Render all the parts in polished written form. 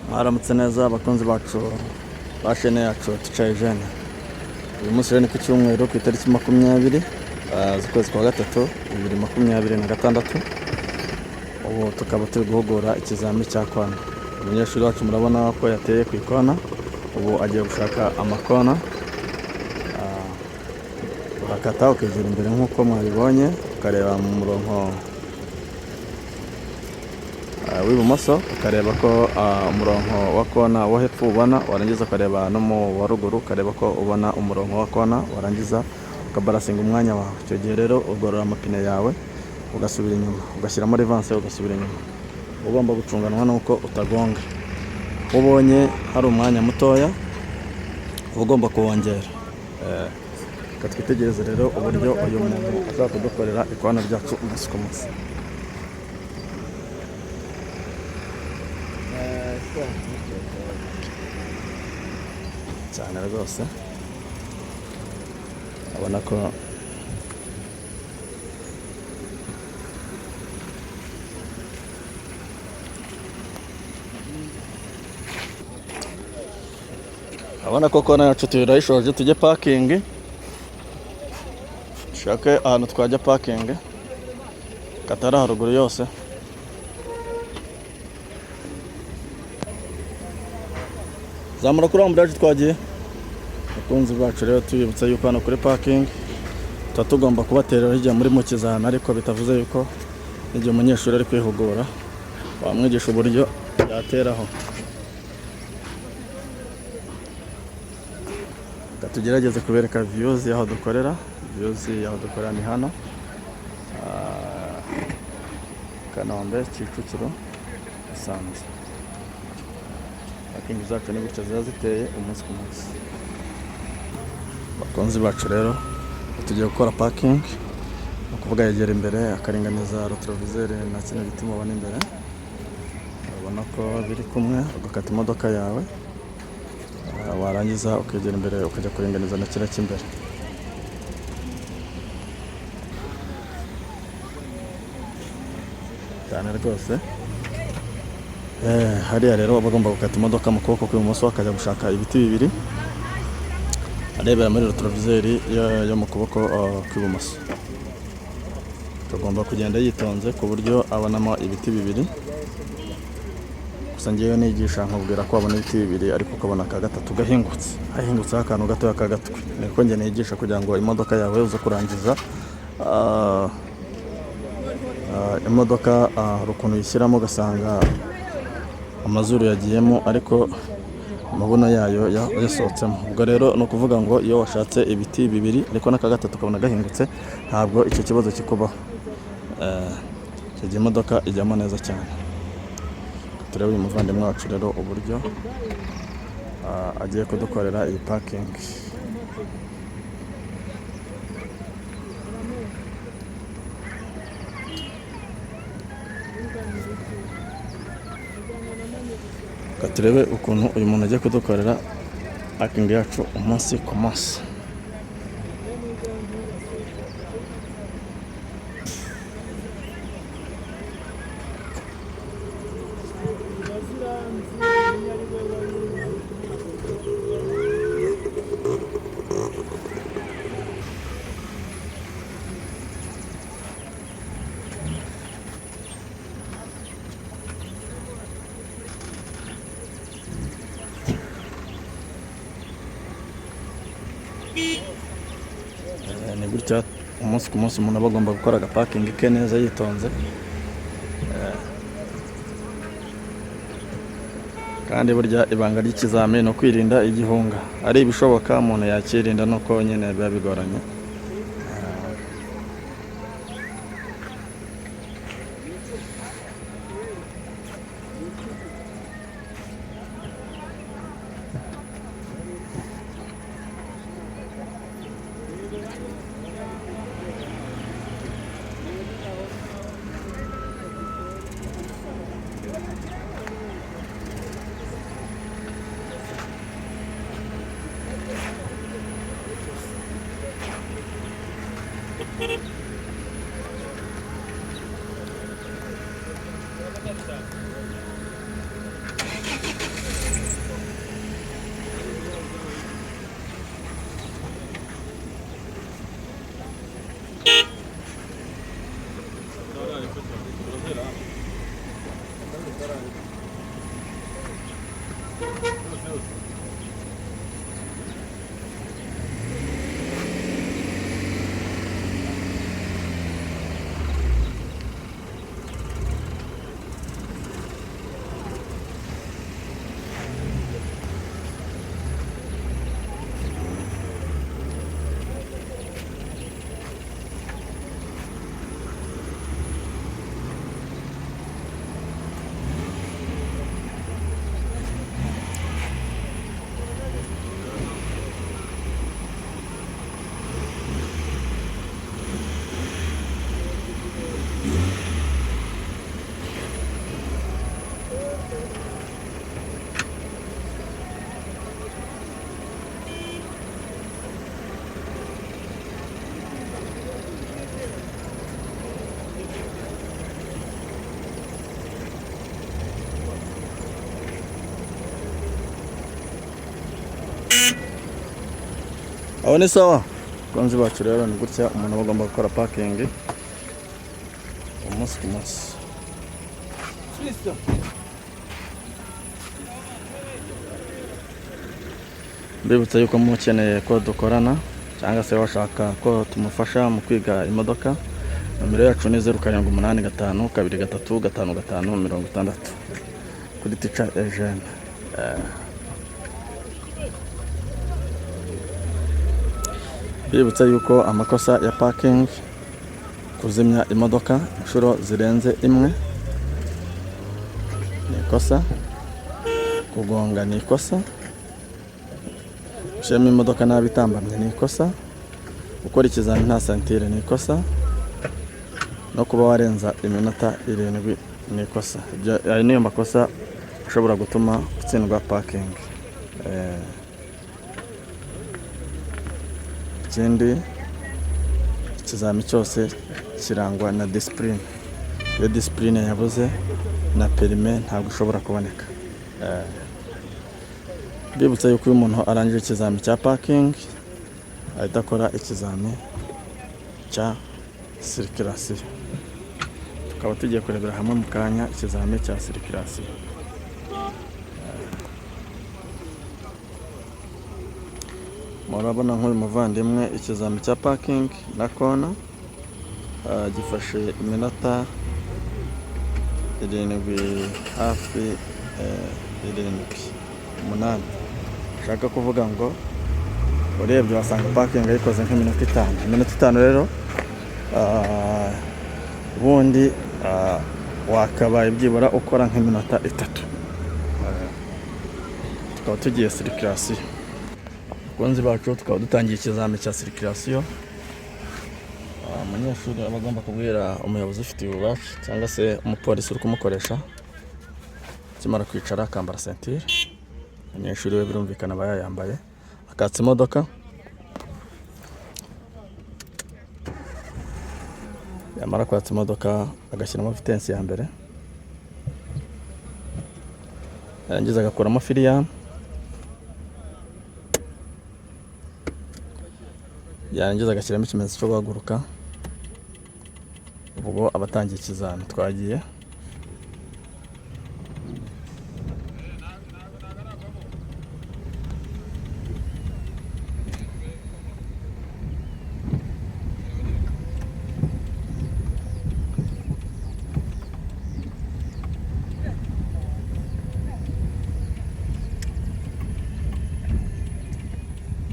Mwaramutse neza abakunzi bacu ba chaîne yacu Tucaye Jeune. Uyu munsi rero ni ku cyumweru ku itariki 20 z'ukwezi kwa gatatu 2026. Ubu tukaba turi guhugura ikizami cya kona. Umunyeshuri wacu murabona ko yateye ku ikona, ubu agiye gushaka amakona. Urakata ukegera imbere nk'uko mwabibonye, ukareba mu murongo w'ibumoso, ukareba ko umurongo wa kona wo hepfo ubona, warangiza ukareba no mu wa ruguru ukareba ko ubona umurongo wa kona, warangiza ukabarasinga umwanya wawe. Icyo gihe rero ugorora amapine yawe ugasubira inyuma, ugashyiramo revanse ugasubira inyuma. Ugomba gucunganwa nuko utagonga. Ubonye hari umwanya mutoya ugomba kuwongera. Twitegereze rero uburyo uyu muntu ashaka kudukorera ikona ryacu umunsi ku munsi. Cyane rwose abona ko kona yacu turayishoje, tujye parking. Shake ahantu twajya parking katara haruguru yose. Zamura kuri ambulanse twagiye. Abakunzi bacu rero tuyibutsa yuko hano kuri parking tuba tugomba kubaterera hirya muri mu kizana, ariko bitavuze yuko igihe umunyeshuri ari kwihugura wamwigisha uburyo yateraho. Tugerageze kubereka views y'aho dukorera. Views y'aho dukorera ni hano Kanombe, Kicukiro, Musanze. Parking zacu ni gutya ziba ziteye umunsi ku munsi. Bakunzi bacu rero tugiye gukora parking, no kuvuga yegera imbere akaringaniza retroviseur na kino giti mubona imbere. Urabona ko biri kumwe, ugakata imodoka yawe, warangiza ukegera imbere ukajya kuringaniza na kino cy'imbere. Cyane rwose. Hariya rero bagomba gukata imodoka mu kuboko kw'ibumoso, akajya gushaka ibiti bibiri arebera muri retroviseur yo mu kuboko kw'ibumoso. Tugomba kugenda yitonze ku buryo abonamo ibiti bibiri. Gusa ngiye nigisha nkubwira ko abona ibiti bibiri, ariko ukabona ka gatatu gahingutse, hahingutseho akantu gato y'akagatwe. Niko ngiye nigisha kugira ngo imodoka yawe uze kurangiza imodoka ukuntu yishyiramo ugasanga amazuru yagiyemo ariko amabuno yayo yasohotsemo. Ubwo rero ni ukuvuga ngo iyo washatse ibiti bibiri ariko n'aka gatatu ukabona gahingutse, ntabwo icyo kibazo kikubaho. Icyo gihe imodoka ijyamo neza cyane. Turebe uyu muvandimwe wacu rero uburyo agiye kudukorera iyi parking. Turebe ukuntu uyu muntu agiye kudukorera parking yacu umunsi ku munsi. Ni gutya umunsi ku munsi umuntu aba agomba gukora agaparking ke neza yitonze. Kandi burya ibanga ry'ikizamini no kwirinda igihunga. Ari ibishoboka umuntu yakirinda, nuko nyine biba bigoranye. aho ni sawa konzi bacu rero ni gutya umuntu aba agomba gukora parking umunsi ku munsi. Mbibutsa yuko mukeneye ko dukorana cyangwa se washaka ko tumufasha mu kwiga imodoka, nomero yacu ni 0785 23 55 56 kuri Teacher Eugene. Bibutsa yuko amakosa ya parking, kuzimya imodoka inshuro zirenze imwe ni ikosa, kugonga ni ikosa, gushyiramo imodoka nabi itambamye ni ikosa, gukora ikizami nta santire ni ikosa, no kuba warenza iminota 7 ni ikosa. Ayo niyo makosa ashobora gutuma utsindwa parking. Ikindi, ikizami cyose kirangwa na discipline. Iyo discipline yabuze na perime ntabwo ushobora kuboneka. Bibutsa yuko uyu muntu arangije ikizami cya parking ahita akora ikizami cya circulation. Tukaba tugiye kurebera hamwe mu kanya ikizami cya circulation. Murabona nk'uyu muvandimwe ikizami cya parking na kona gifashe iminota 7 hafi 8. Shaka kuvuga ngo urebye wasanga parking ayikoze nk'iminota 5. Iminota 5 rero ubundi wakabaye byibura ukora nk'iminota 3. Tukaba tugiye circulation. Konzi bacu tukaba dutangiye ikizami cya circulation. Umunyeshuri aba agomba kubwira umuyobozi ufite ububasha cyangwa se umupolisi uri kumukoresha, kimara kwicara akambara ceinture. Umunyeshuri we birumvikana aba yayambaye, akatsa imodoka, yamara kwatsa imodoka agashyiramo vitesse ya mbere, yarangiza agakuramo firiya, yarangiza agashyiramo ikimenyetso cyo guhaguruka. Ubwo abatangiye ikizami twagiye.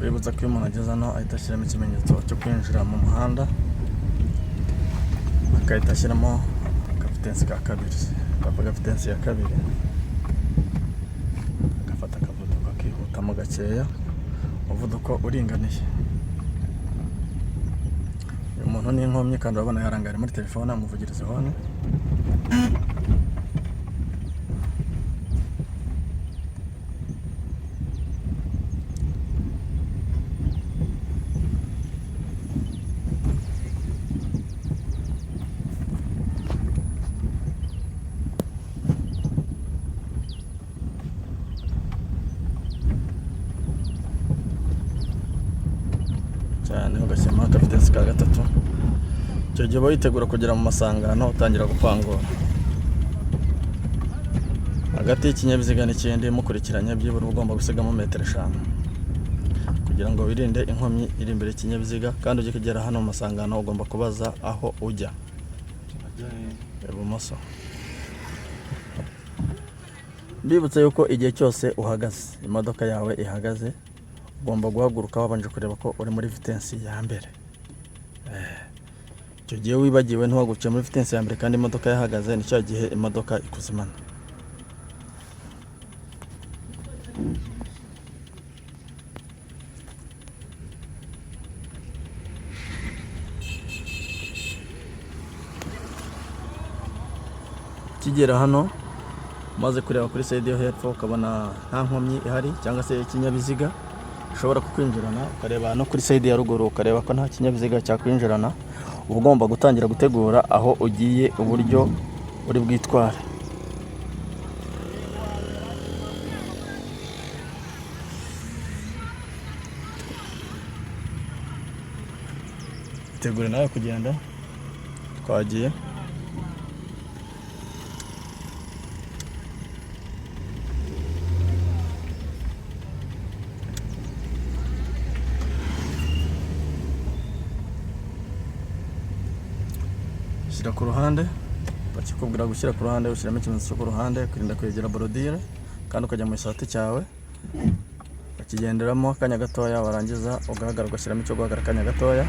Bibutsa ko iyo umuntu ageze hano ahita ashyiramo ikimenyetso cyo kwinjira mu muhanda, akahita ashyiramo agafitensi ka kabiri. Akapa gafitensi ya kabiri, agafata akavuduko akihutamo gakeya, umuvuduko uringaniye. Uyu muntu ni inkomyi kandi urabona yarangara muri telefone amuvugiriza hone. cyane ugashyiramo agafitensi ka gatatu. Icyo gihe witegura kugera mu masangano utangira gupangura. hagati y'ikinyabiziga n'ikindi mukurikiranye byibura ugomba gusigamo metero 5 kugira ngo wirinde inkomyi iri imbere y'ikinyabiziga, kandi ujye kugera hano mu masangano ugomba kubaza aho ujya ibumoso. Mbibutse yuko igihe cyose uhagaze, imodoka yawe ihagaze, ugomba guhaguruka wabanje kureba ko uri muri vitesse ya mbere. Icyo gihe wibagiwe ntiwagukiye muri vitesse ya mbere kandi imodoka yahagaze, nicyo gihe imodoka ikuzimana. Kigera hano maze kureba kuri side yo hepfo ukabona nta nkomyi ihari cyangwa se ikinyabiziga ushobora kukwinjirana, ukareba no kuri side ya ruguru ukareba ko nta kinyabiziga cyakwinjirana, uba ugomba gutangira gutegura aho ugiye, uburyo uri bwitware. Tegure nawe kugenda. Twagiye. Shyira ku ruhande, bakikubwira gushyira ku ruhande, ushyiramo ikimenyetso cyo ku ruhande, kwirinda kwegera borodire, kandi ukajya mu isate cyawe ukigenderamo akanya gatoya, warangiza ugahagarara ugashyiramo icyo guhagarara akanya gatoya.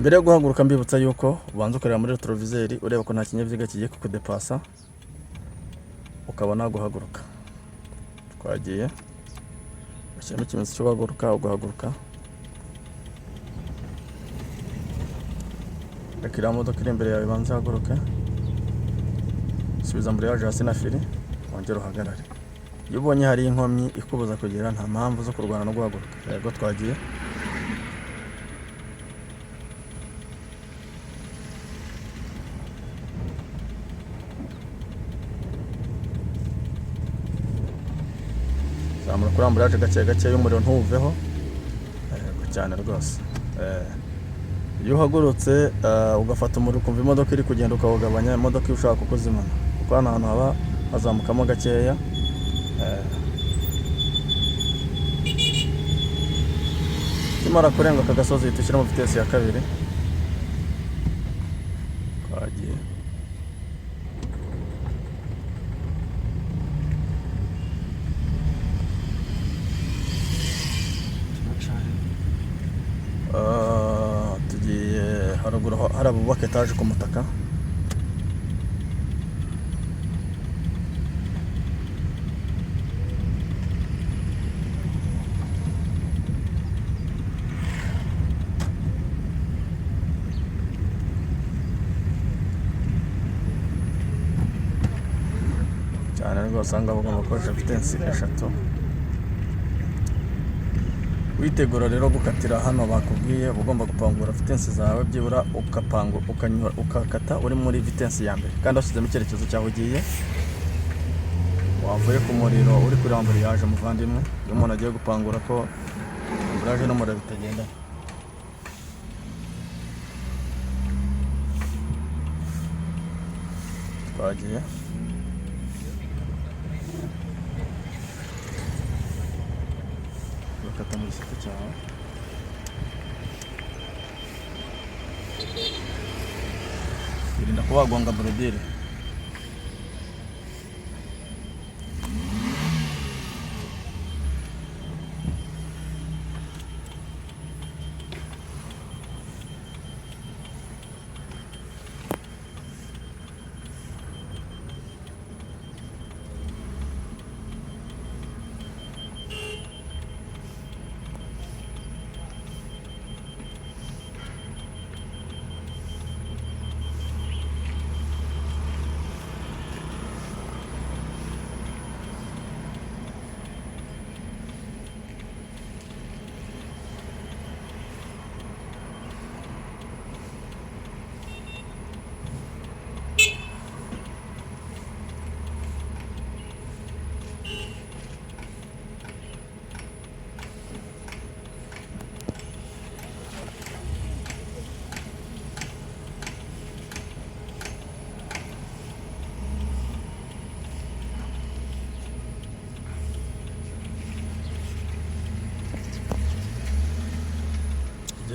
Mbere yo guhaguruka mbibutsa yuko ubanza ukareba muri retroviseur ureba ko nta kinyabiziga kigiye kukudepasa, ukabona guhaguruka. Twagiye, ushyiramo ikimenyetso cyo guhaguruka, ugahaguruka. Reka iriya modoka iri imbere yawe ibanze ihaguruke, subiza mbere yaje hasi na feri, wongere uhagarare. Iyo ubonye hari inkomyi ikubuza kugera, nta mpamvu zo kurwana no guhaguruka. Yego, twagiye. Zamura kuri amburaje gake gake y'umuriro ntuwuveho. Yego cyane rwose. Iyo uhagurutse ugafata umuriro ukumva imodoka iri kugenda ukawugabanya, imodoka iyo ushaka kukuzimana, kuko hano hantu haba hazamukamo gakeya. Kimara kurenga aka gasozi uhita ushyiramo vitesse ya 2. Twagiye. Tugiye haruguru hari abubaka etaje ku mutaka. Cyane rwose usanga bagomba gukoresha vitesse 3. Witegura rero gukatira hano bakubwiye, ugomba gupangura vitesse zawe byibura ukakata uri muri vitesse ya mbere, kandi washyizemo icyerekezo cyawe ugiye. Wavuye ku muriro uri kuri amburiyaje muvandimwe, iyo umuntu agiye gupangura ko amburiyaje n'umuriro bitagenda. Twagiye. Kata muri site cyawe. Irinda kuba wagonga borodire.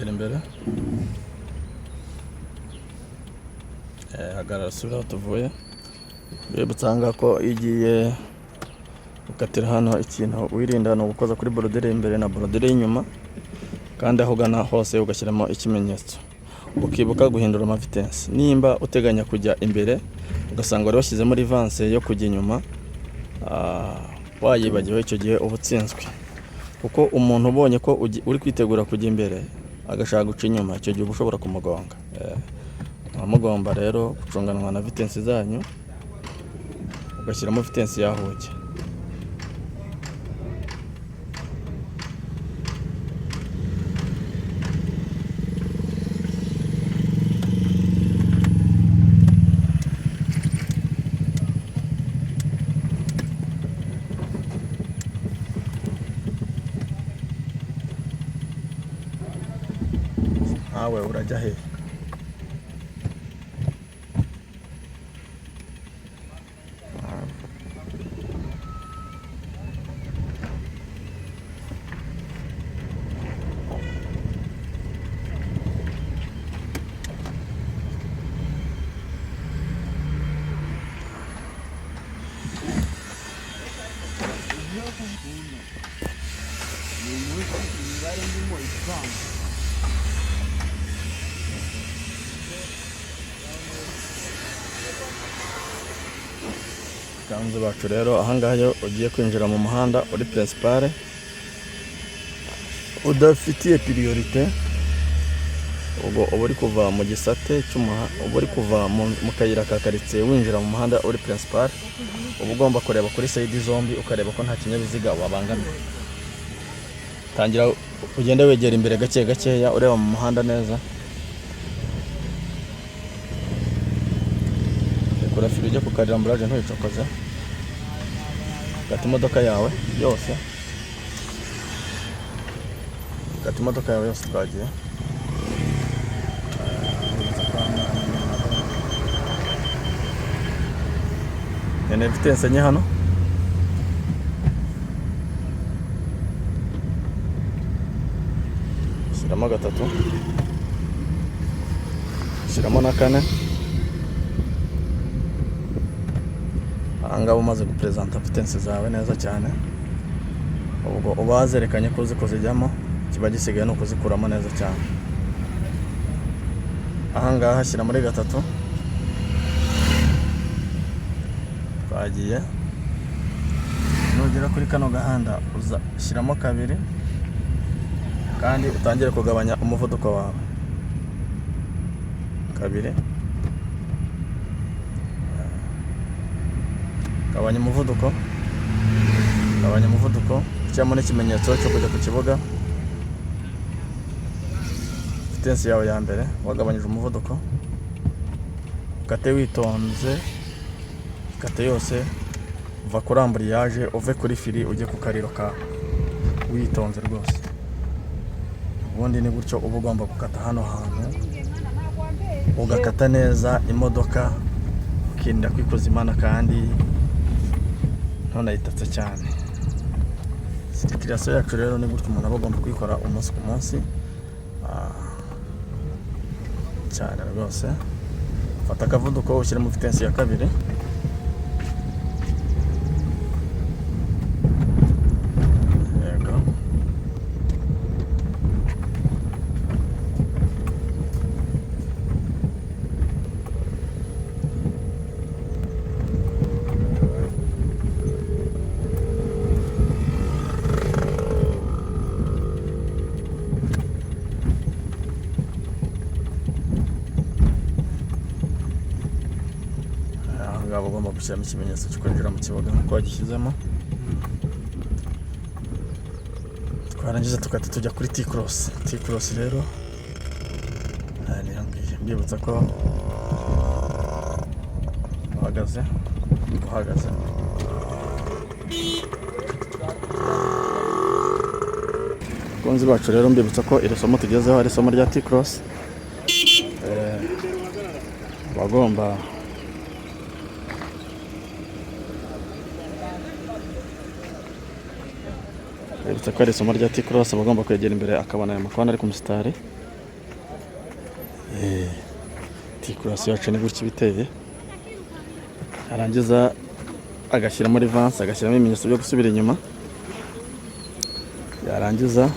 egera imbere, hagarara usubire aho tuvuye. Bibutsa aha ngaha ko iyo ugiye gukatira hano ikintu wirinda ni ugukoza kuri borodire y'imbere na borodire y'inyuma, kandi aho ugana hose ugashyiramo ikimenyetso, ukibuka guhindura amavitensi. Nimba uteganya kujya imbere ugasanga wari washyizemo rivanse yo kujya inyuma, wayibagiwe, icyo gihe uba utsinzwe, kuko umuntu ubonye ko uri kwitegura kujya imbere agashaka guca inyuma, icyo gihe uba ushobora kumugonga. Mugomba rero gucunganwa na vitensi zanyu, ugashyiramo vitensi yahuye. Nawe urajya he? Ganze bacu rero, ahangaha iyo ugiye kwinjira mu muhanda uri principale udafitiye priorite, ubwo uba uri kuva mu gisate cy'umuhanda, uba uri kuva mu kayira ka karitsiye winjira mu muhanda uri principale, uba ugomba kureba kuri side zombi ukareba ko nta kinyabiziga wabangamira. Tangira ugende wegera imbere gake gakeya ureba mu muhanda neza. Kora fili ujya ku karamburage ntuyicokoze. Kata imodoka yawe yose. Kata imodoka yawe yose twagiye. Ene vitesse nye hano. Shyiramo gatatu. Shyiramo na kane. Ahangaha umaze gupresenta vitensi zawe neza cyane, ubwo uba wazerekanye ko uzi kuzijyamo, kiba gisigaye no kuzikuramo neza cyane. Ahangaha shyira muri gatatu. Twagiye. Nugera kuri kano gahanda uza shyiramo kabiri, kandi utangire kugabanya umuvuduko wawe. Kabiri. Gabanya umuvuduko. Gabanya umuvuduko. Cyamo n'ikimenyetso cyo kujya ku kibuga. Vitensi yawe ya mbere wagabanyije umuvuduko. Kate witonze. Kate yose. Uva kuri ambriage uve kuri fili ujye ku kariro ka witonze rwose. Ubundi ni gutyo uba ugomba gukata hano hantu. Ugakata neza imodoka ukirinda kwikoza imana kandi ntunayitatse cyane. Sirikirasiyo yacu rero ni gutyo umuntu aba agomba kuyikora umunsi ku munsi cyane rwose. Fata akavuduko ushyire mu vitensi ya kabiri. Yego. Ngabo ugomba gushyiramo ikimenyetso cyo kwinjira mu kibuga ko wagishyizemo. Twarangiza tukata tujya kuri T-cross. T-cross rero mbibutsa ko uhagaze. Bakunzi bacu rero mbibutsa ko iri somo tugezeho ari isomo rya T-cross. Bagomba Mbibutsa ko ari isomo rya T-cross, bagomba kwegera imbere akabona aya makona ari ku musitari. T-cross yacu ni gutya biteye, yarangiza agashyira muri vanse, agashyiramo ibimenyetso byo gusubira inyuma, yarangiza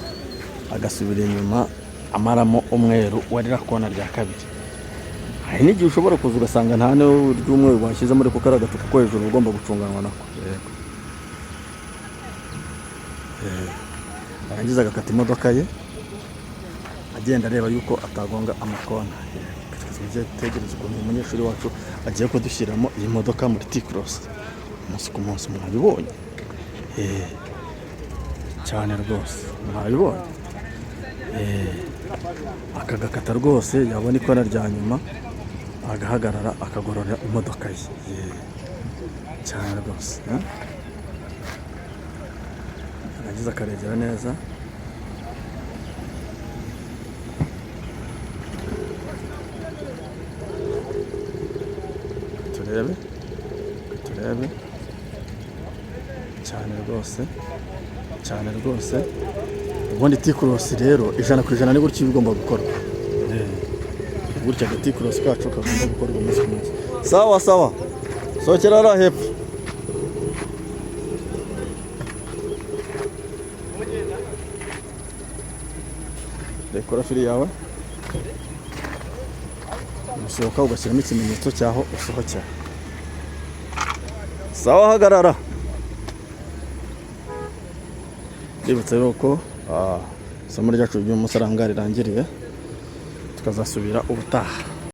agasubira inyuma amaramo umweru warira kona rya kabiri. Hari n'igihe ushobora kuza ugasanga nta ry'umweru washyize muri kuko ari agatuku ko hejuru ugomba gucunganwa nako. Yarangiza agakata imodoka ye agenda areba yuko atagonga amakona. Tegereza ukuntu umunyeshuri wacu agiye kudushyiramo iyi modoka muri T-cross umunsi ku munsi. Mwabibonye cyane rwose, mwabibonye. Akagakata rwose, yabona ikona rya nyuma agahagarara akagorora imodoka ye cyane rwose. Yarangiza akaregera neza, turebe cyane rwose, cyane rwose. Ubundi T-cross rero 100% ni gutya bigomba gukorwa. Gutya T-cross kacu kagomba gukorwa umunsi ku munsi. Sawa sawa, sokera ara hepfo. Dekora firi yawe, usohoka ugashyiramo ikimenyetso cyaho usohokera. Sawa, hagarara. Ndibutse yuko isomo ryacu ry'umunsi arangara rirangiriye, tukazasubira ubutaha.